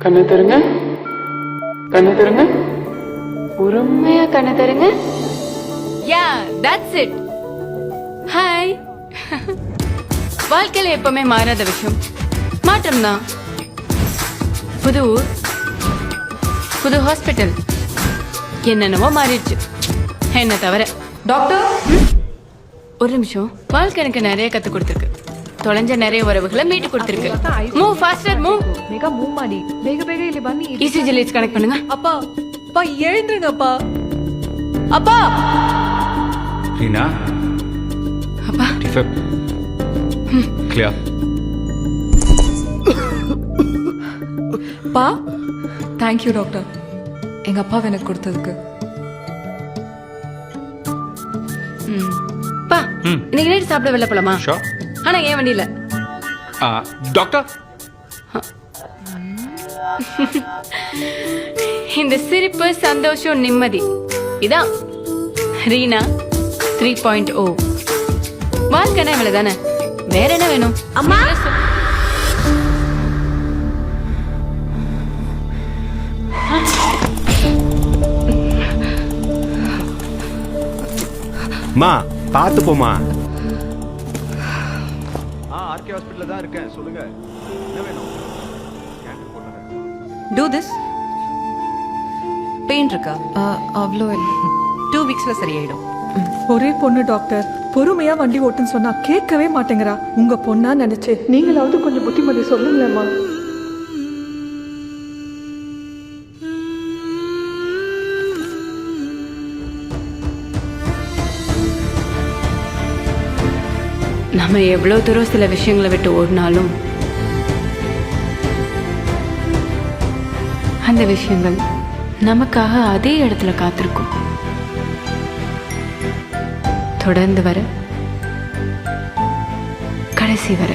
கண்ணை தருங்க, கண்ணை தருங்க, பொறுமையா கண்ணை தருங்க. Yeah that's it. ஹாய். வாழ்க்கையில எப்பவுமே மாறாத விஷயம் மாற்றம் தான். புது ஊர், புது ஹாஸ்பிட்டல், என்னென்னவோ மாறிடுச்சு என்ன தவிர. டாக்டர் ஒரு நிமிஷம். வாழ்க்கை எனக்கு நிறைய கத்து கொடுத்துருக்கு. ತೊಳೆಂಜ நிறைய உறவுகளை மீட்டு கொடுத்திருக்கு. Move faster move. ಬೇಗ ಮೂವ್ ಮಾಡಿ, ಬೇಗ ಬೇಗ ಇಲ್ಲಿ ಬನ್ನಿ. இசிஜி லைட்ஸ் கனெக்ட் பண்ணுங்க. அப்பா அப்பா எழுந்துருங்கப்பா. அப்பா ரீனா அப்பா டிஃபப் கிளியர். பா தேங்க்யூ டாக்டர், எங்க அப்பா எனக்கு கொடுத்ததுக்கு. பா இன்னைக்கு நைட் சாப்பிட வெளில போலாமா? ஷோர். ஆனா ஏன் வண்டியில? டாக்டர் இந்த சிரிப்பு சந்தோஷம் நிம்மதி இதான் ரீனா 3.0. வாழ்க்கைனா இவ்வளவு தானே, வேற என்ன வேணும்? அம்மா மா பார்த்து போமா. ஆர்கே ஹாஸ்பிடல்ல தான் இருக்கேன், சொல்லுங்க என்ன வேணும்? Do this. பெயின் இருக்கா? அவ்வளோ இல்லை, 2 வீக்ஸ்ல சரியாயிடும். ஒரே பொண்ணு டாக்டர், பொறுமையா வண்டி ஓட்டுன்னு சொன்னா கேட்கவே மாட்டேங்கிறா. உங்க பொண்ணா நினைச்சு நீங்களாவது கொஞ்சம் புத்திமதி சொல்லுங்களேம்மா. நம்ம எவ்வளவு தூரம் சில விஷயங்களை விட்டு ஓடினாலும் அந்த விஷயங்கள் நமக்காக அதே இடத்துல காத்திருக்கும். தொடர்ந்து வர, கடைசி வர.